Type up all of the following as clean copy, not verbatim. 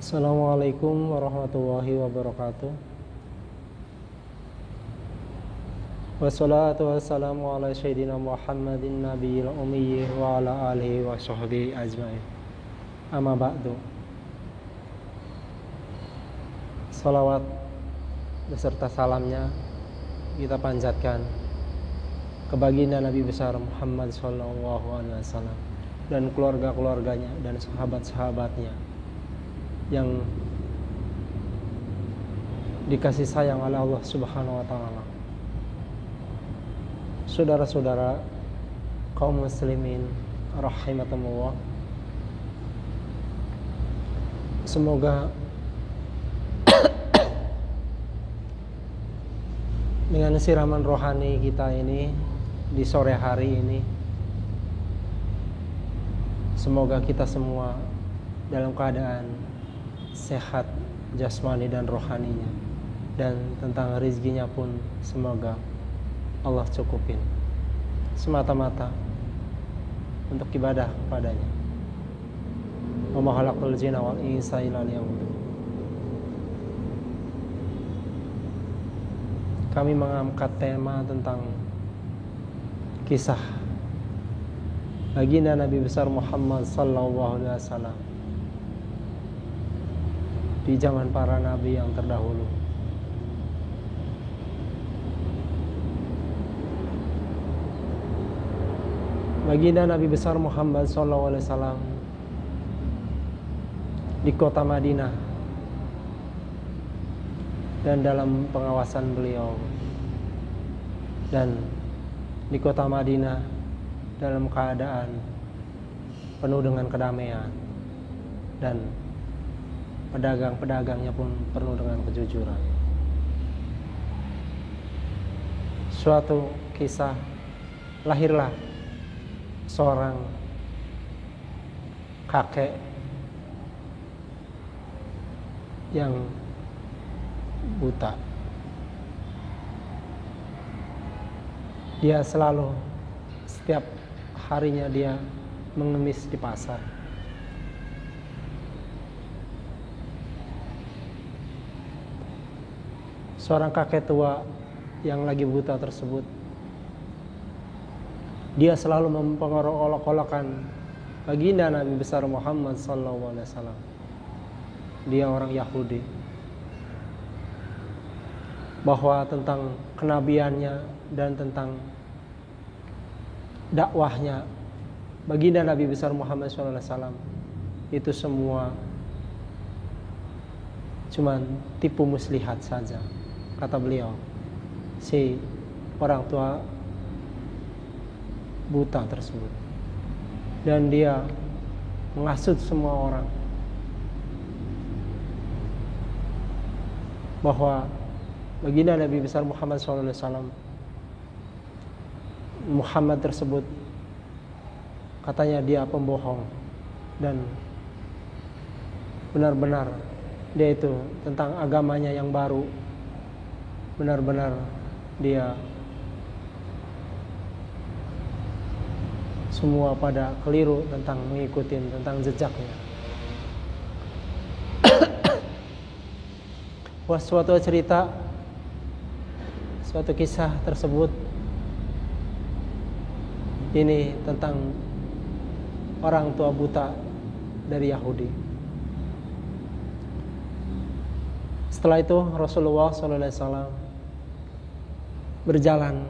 Assalamualaikum warahmatullahi wabarakatuh. Wassalatu wassalamu ala sayyidina Muhammadin nabiyil ummi wa ala alihi wa sahbihi ajma'in. Amma ba'du. Salawat beserta salamnya kita panjatkan ke baginda Nabi besar Muhammad sallallahu alaihi wasallam dan keluarga-keluarganya dan sahabat-sahabatnya yang dikasih sayang oleh Allah Subhanahu wa taala. Saudara-saudara kaum muslimin rahimakumullah, semoga dengan siraman rohani kita ini di sore hari ini, semoga kita semua dalam keadaan sehat jasmani dan rohaninya, dan tentang rizkinya pun semoga Allah cukupin semata-mata untuk ibadah kepadanya. Wa ma khalaqtul jinna wal insa illa liya'budun. Kami mengangkat tema tentang kisah baginda Nabi besar Muhammad sallallahu alaihi wasallam di zaman para nabi yang terdahulu. Baginda Nabi besar Muhammad sallallahu alaihi wasallam di kota Madinah dan dalam pengawasan beliau, dan di kota Madinah dalam keadaan penuh dengan kedamaian, dan pedagang-pedagangnya pun penuh dengan kejujuran. Suatu kisah, lahirlah seorang kakek yang buta. Dia selalu, setiap harinya dia mengemis di pasar. Seorang kakek tua yang lagi buta tersebut, dia selalu memperolok-olokkan baginda Nabi besar Muhammad sallallahu alaihi wasallam. Dia orang Yahudi, bahwa tentang kenabiannya dan tentang dakwahnya baginda Nabi besar Muhammad sallallahu alaihi wasallam itu semua cuman tipu muslihat saja, kata beliau, si orang tua buta tersebut. Dan dia menghasut semua orang bahwa baginda Nabi besar Muhammad SAW, Muhammad tersebut katanya dia pembohong, dan benar-benar dia itu tentang agamanya yang baru, benar-benar dia semua pada keliru tentang mengikuti tentang jejaknya. Suatu cerita, suatu kisah tersebut ini tentang orang tua buta dari Yahudi. Setelah itu Rasulullah SAW berjalan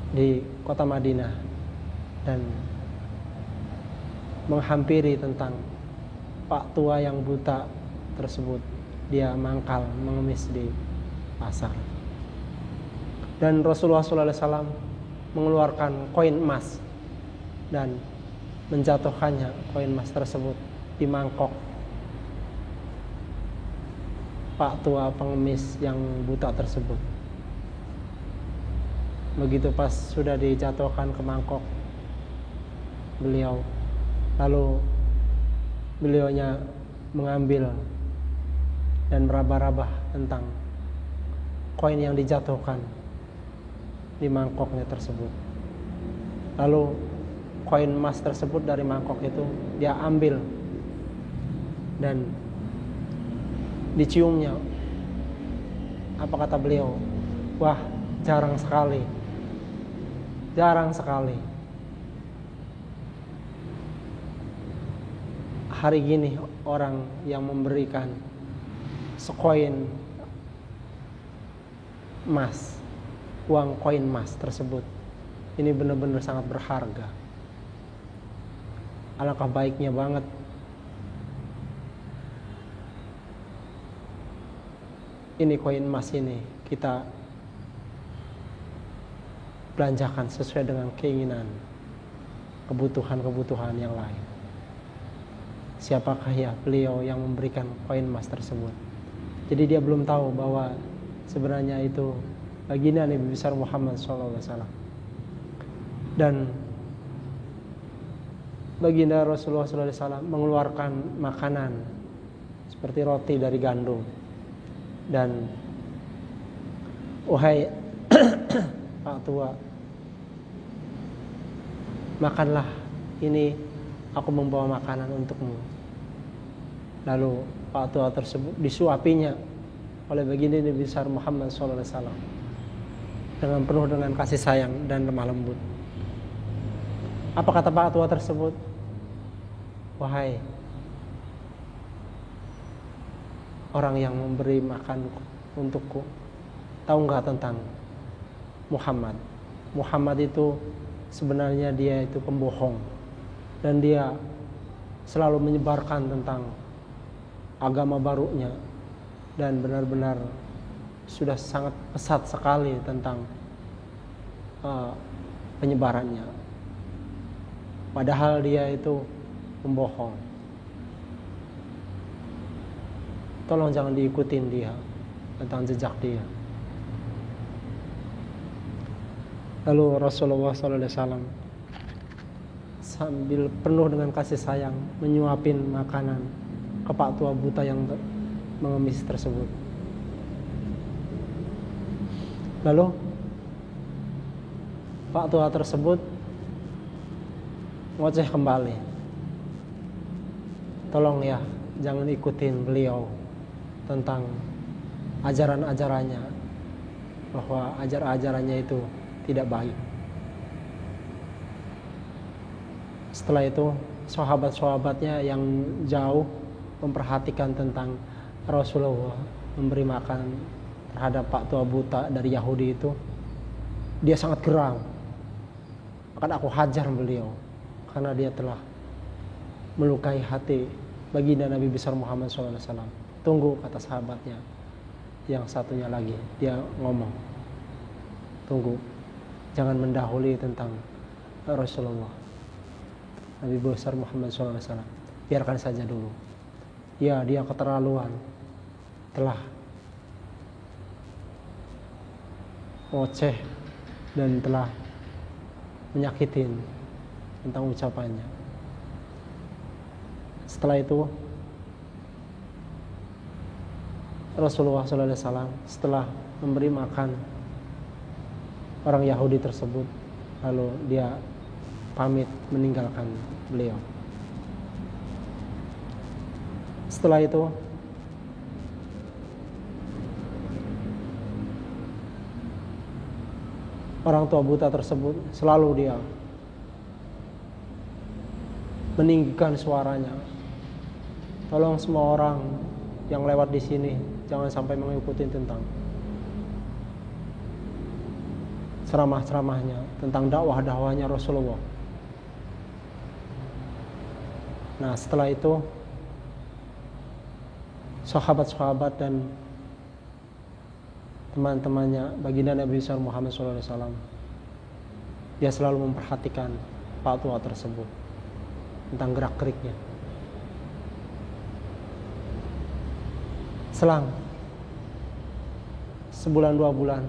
di kota Madinah dan menghampiri tentang pak tua yang buta tersebut. Dia mangkal mengemis di pasar, dan Rasulullah SAW mengeluarkan koin emas dan menjatuhkannya koin emas tersebut di mangkok pak tua pengemis yang buta tersebut. Begitu pas sudah dijatuhkan ke mangkok beliau, lalu beliaunya mengambil dan meraba-raba tentang koin yang dijatuhkan di mangkoknya tersebut. Lalu koin emas tersebut dari mangkok itu dia ambil dan diciumnya. Apa kata beliau? Wah, jarang sekali hari gini orang yang memberikan sekoin emas, uang koin emas tersebut. Ini benar-benar sangat berharga. Alangkah baiknya banget ini koin emas ini kita belanjakan sesuai dengan keinginan, kebutuhan yang lain. Siapakah ya beliau yang memberikan koin emas tersebut? Jadi dia belum tahu bahwa sebenarnya itu baginda Nabi besar Muhammad SAW. Dan baginda Rasulullah SAW mengeluarkan makanan seperti roti dari gandum. Dan wahai Pak Tua, makanlah ini, aku membawa makanan untukmu. Lalu Pak Tua tersebut disuapinya oleh baginda Nabi besar Muhammad SAW dengan penuh dengan kasih sayang dan lemah lembut. Apa kata Pak Tua tersebut? Wahai orang yang memberi makan untukku, tahu nggak tentang Muhammad? Muhammad itu sebenarnya dia itu pembohong, dan dia selalu menyebarkan tentang agama barunya, dan benar-benar sudah sangat pesat sekali tentang penyebarannya. Padahal dia itu pembohong. Tolong jangan diikutin dia, tentang jejak dia. Lalu Rasulullah SAW sambil penuh dengan kasih sayang menyuapin makanan ke Pak Tua buta yang mengemis tersebut. Lalu Pak Tua tersebut ngoceh kembali. Tolong ya, jangan ikutin beliau tentang ajaran-ajarannya, bahwa ajarannya itu tidak baik. Setelah itu sahabat-sahabatnya yang jauh memperhatikan tentang Rasulullah memberi makan terhadap Pak Tua buta dari Yahudi itu, dia sangat geram. Akan aku hajar beliau karena dia telah melukai hati baginda Nabi besar Muhammad SAW. Tunggu, kata sahabatnya yang satunya lagi, dia ngomong, tunggu, jangan mendahului tentang Rasulullah Nabi besar Muhammad SAW, biarkan saja dulu. Ya, dia keterlaluan, telah ngoceh dan telah menyakitin tentang ucapannya. Setelah itu Rasulullah SAW setelah memberi makan orang Yahudi tersebut, lalu dia pamit meninggalkan beliau. Setelah itu orang tua buta tersebut selalu dia meninggikan suaranya. Tolong semua orang yang lewat di sini jangan sampai mengikuti tentang ceramah-ceramahnya, tentang dakwah-dakwahnya Rasulullah. Nah, setelah itu sahabat-sahabat dan teman-temannya baginda Nabi besar Muhammad SAW, dia selalu memperhatikan Pak Tua tersebut tentang gerak-geriknya. Selang sebulan 2 bulan,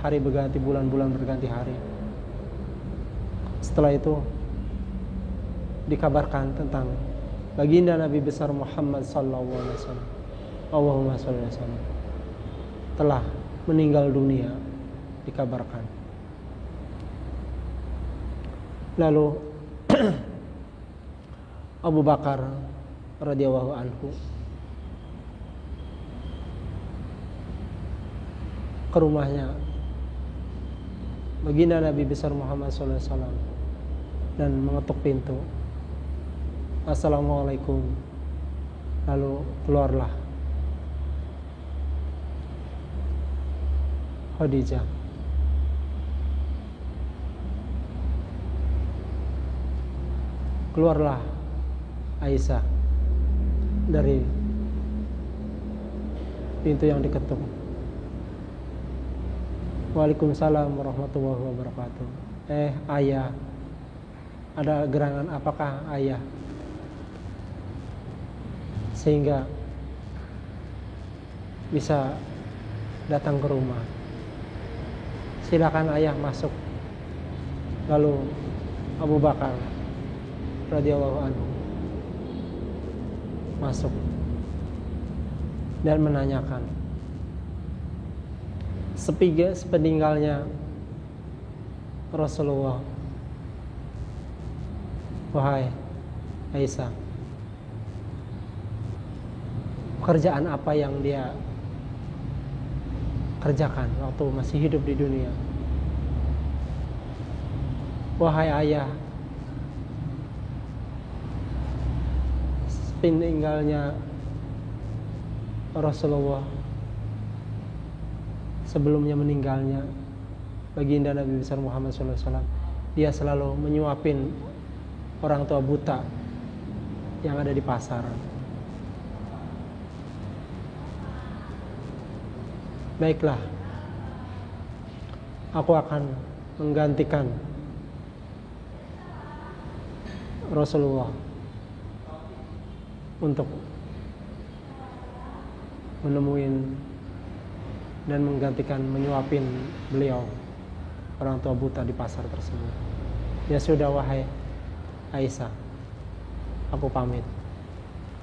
hari berganti bulan, bulan berganti hari. Setelah itu dikabarkan tentang baginda Nabi besar Muhammad SAW, Allahumma sholli alaihi wasallam, telah meninggal dunia, dikabarkan. Lalu Abu Bakar radhiyallahu anhu ke rumahnya baginda Nabi besar Muhammad SAW dan mengetuk pintu. Assalamualaikum. Lalu keluarlah Khadijah. Keluarlah Aisyah dari pintu yang diketuk. Waalaikumsalam warahmatullahi wabarakatuh. Ayah, ada gerangan apakah ayah? Sehingga bisa datang ke rumah. Silakan ayah masuk. Lalu Abu Bakar radhiyallahu anhu masuk dan menanyakan, sepeninggalnya Rasulullah, wahai Aisyah, pekerjaan apa yang dia kerjakan waktu masih hidup di dunia? Wahai ayah, sepeninggalnya Rasulullah, sebelumnya meninggalnya baginda Nabi besar Muhammad SAW, dia selalu menyuapin orang tua buta yang ada di pasar. Baiklah, aku akan menggantikan Rasulullah untuk menemuin dan menggantikan menyuapin beliau, orang tua buta di pasar tersebut. Ya sudah, wahai Aisyah, aku pamit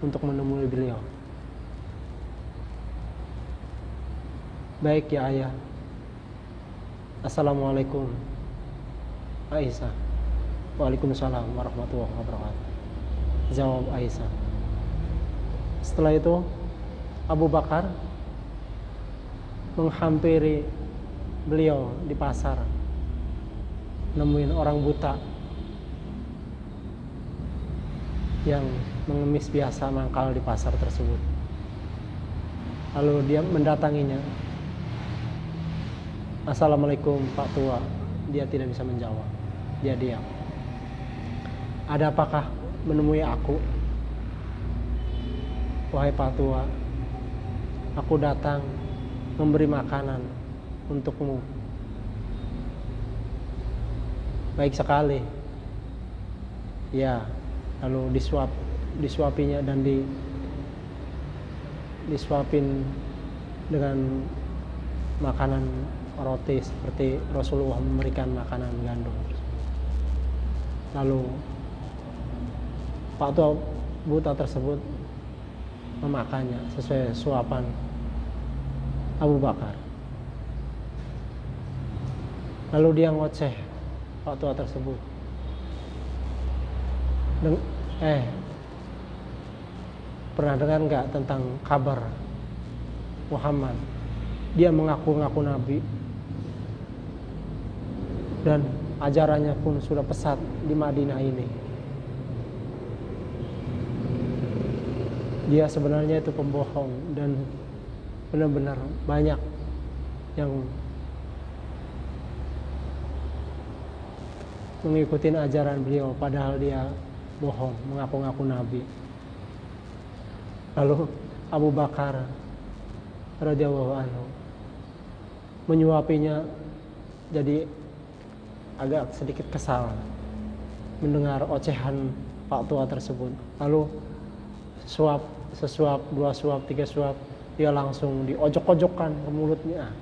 untuk menemui beliau. Baik ya ayah. Assalamualaikum Aisyah. Waalaikumsalam warahmatullahi wabarakatuh. Jawab Aisyah. Setelah itu Abu Bakar menghampiri beliau di pasar, nemuin orang buta yang mengemis biasa mangkal di pasar tersebut. Lalu dia mendatanginya. Assalamualaikum Pak Tua. Dia tidak bisa menjawab. Dia diam. Ada apakah menemui aku? Wahai Pak Tua, aku datang memberi makanan untukmu. Baik sekali. Ya, lalu disuapinya dan disuapin dengan makanan roti seperti Rasulullah memberikan makanan gandum. Lalu Pak Tua buta tersebut memakannya sesuai suapan Abu Bakar. Lalu dia ngoceh Pak Tua tersebut. Pernah dengar nggak tentang kabar Muhammad? Dia mengaku-ngaku nabi dan ajarannya pun sudah pesat di Madinah ini. Dia sebenarnya itu pembohong dan benar-benar banyak yang mengikuti ajaran beliau padahal dia bohong, mengaku-ngaku nabi. Lalu Abu Bakar radhiyallahu anhu menyuapinya, jadi agak sedikit kesal mendengar ocehan Pak Tua tersebut. Lalu sesuap, 2 suap, 3 suap, dia langsung diojok-ojokkan ke mulutnya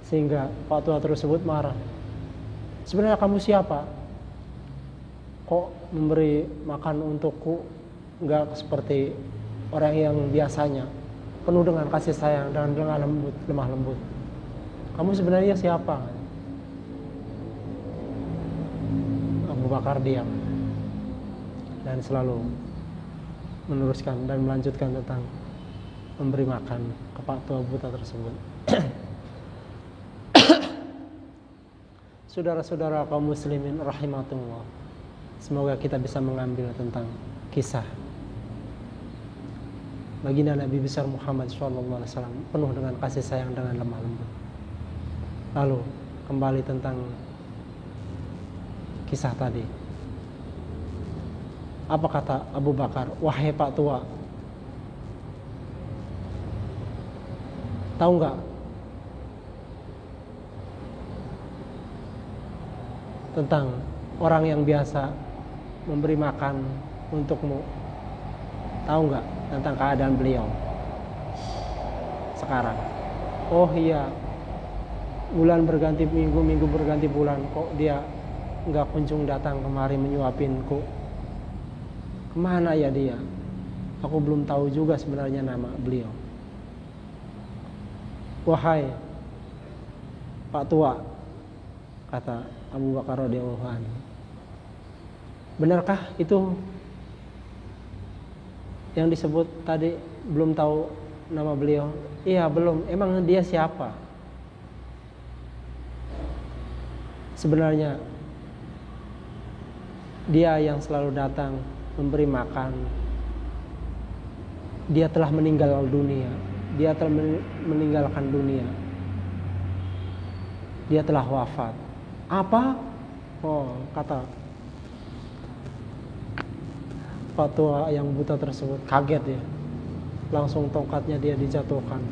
sehingga Pak Tua tersebut marah. Sebenarnya kamu siapa? Kok memberi makan untukku enggak seperti orang yang biasanya, penuh dengan kasih sayang dan dengan lemah lembut. Kamu sebenarnya siapa? Abu Bakar diam dan selalu meneruskan dan melanjutkan tentang memberi makan ke Pak Tua Buta tersebut. Saudara-saudara kaum muslimin rahimakumullah, semoga kita bisa mengambil tentang kisah baginda Nabi besar Muhammad SAW penuh dengan kasih sayang dengan lemah lembut. Lalu kembali tentang kisah tadi. Apa kata Abu Bakar? Wahai Pak Tua, tahu nggak tentang orang yang biasa memberi makan untukmu? Tahu nggak tentang keadaan beliau sekarang? Oh iya, bulan berganti minggu, minggu berganti bulan, kok dia nggak kunjung datang kemari menyuapinku. Kemana ya dia? Aku belum tahu juga sebenarnya nama beliau. Wahai Pak Tua, kata Abu Bakar radhiyallahu anhu, benarkah itu yang disebut tadi? Belum tahu nama beliau? Iya, belum. Emang dia siapa? Sebenarnya dia yang selalu datang memberi makan. Dia telah meninggal dunia. Dia telah meninggalkan dunia. Dia telah wafat. Apa? Oh, kata Pak Tua yang buta tersebut kaget ya. Langsung tongkatnya dia dijatuhkan.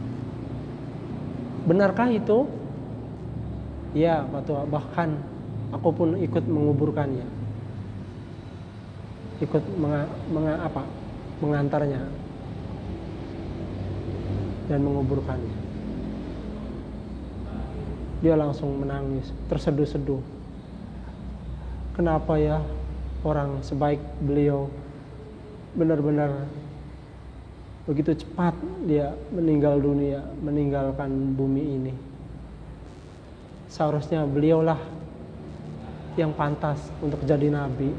Benarkah itu? Ya, Pak Tua, bahkan aku pun ikut menguburkannya. Ikut mengantarnya dan menguburkannya. Dia langsung menangis, terseduh-seduh. Kenapa ya orang sebaik beliau benar-benar begitu cepat dia meninggal dunia, meninggalkan bumi ini? Seharusnya beliaulah yang pantas untuk jadi nabi.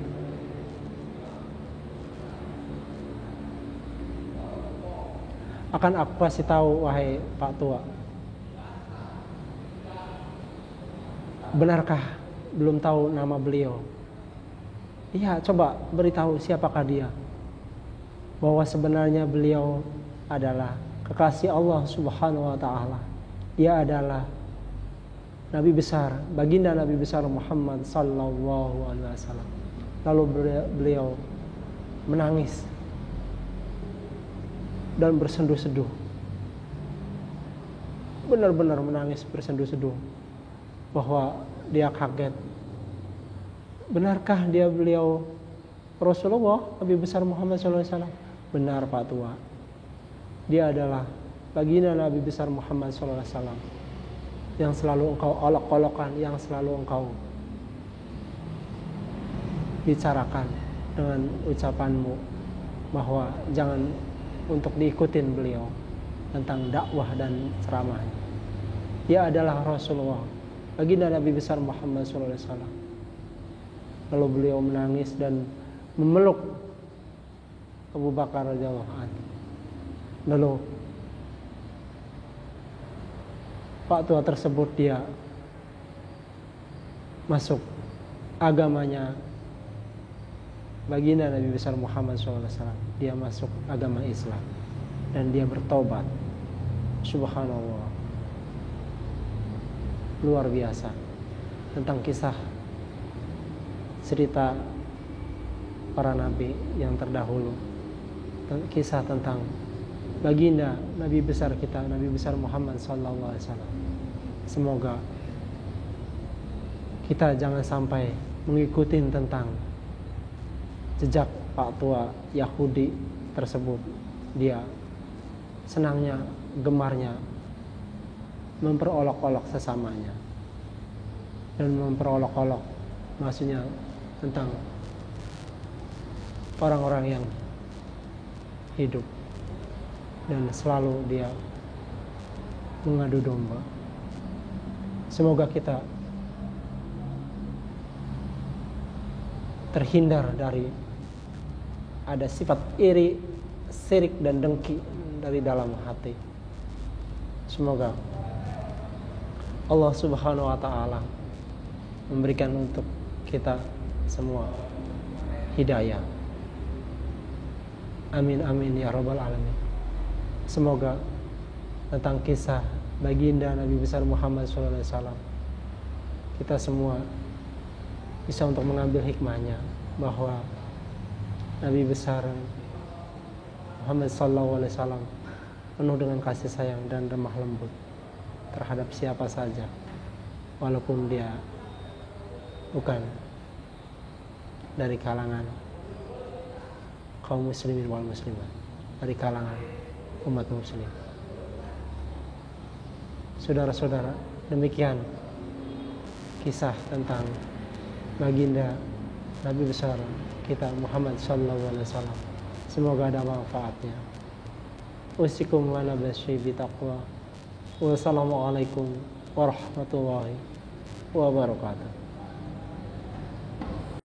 Akan aku kasih tahu, wahai Pak Tua. Benarkah belum tahu nama beliau? Iya, coba beritahu siapakah dia. Bahwa sebenarnya beliau adalah kekasih Allah Subhanahu wa taala. Dia adalah Nabi besar, baginda Nabi besar Muhammad sallallahu alaihi wasallam. Lalu beliau menangis dan bersenduh-seduh. Benar-benar menangis bersenduh-seduh bahwa dia kaget. Benarkah dia beliau Rasulullah Nabi besar Muhammad sallallahu alaihi wasallam? Benar Pak Tua. Dia adalah baginda Nabi besar Muhammad sallallahu alaihi wasallam yang selalu engkau olok-olokkan, yang selalu engkau bicarakan dengan ucapanmu bahwa jangan untuk diikutin beliau tentang dakwah dan ceramahnya. Dia adalah Rasulullah, baginda Nabi besar Muhammad SAW. Lalu beliau menangis dan memeluk Abu Bakar radhiyallahu anhu. Lalu Pak Tua tersebut dia masuk agamanya baginda Nabi besar Muhammad SAW. Dia masuk agama Islam dan dia bertobat. Subhanallah, luar biasa tentang kisah cerita para nabi yang terdahulu, kisah tentang baginda Nabi besar kita, Nabi besar Muhammad SAW. Semoga kita jangan sampai mengikuti tentang jejak Pak Tua Yahudi tersebut. Dia senangnya, gemarnya memperolok-olok sesamanya dan memperolok-olok, maksudnya tentang orang-orang yang hidup, dan selalu dia mengadu domba. Semoga kita terhindar dari ada sifat iri sirik dan dengki dari dalam hati. Semoga Allah Subhanahu wa taala memberikan untuk kita semua hidayah. Amin amin ya rabbal alamin. Semoga tentang kisah baginda Nabi besar Muhammad SAW, kita semua bisa untuk mengambil hikmahnya bahwa Nabi besar Muhammad SAW penuh dengan kasih sayang dan remah lembut terhadap siapa saja, walaupun dia bukan dari kalangan kaum muslimin wal muslimat, dari kalangan umat muslim. Saudara-saudara, demikian kisah tentang baginda Nabi besar kita Muhammad SAW. Semoga ada manfaatnya. Usikum wa nabasyi bitaqwa. Wassalamualaikum warahmatullahi wabarakatuh.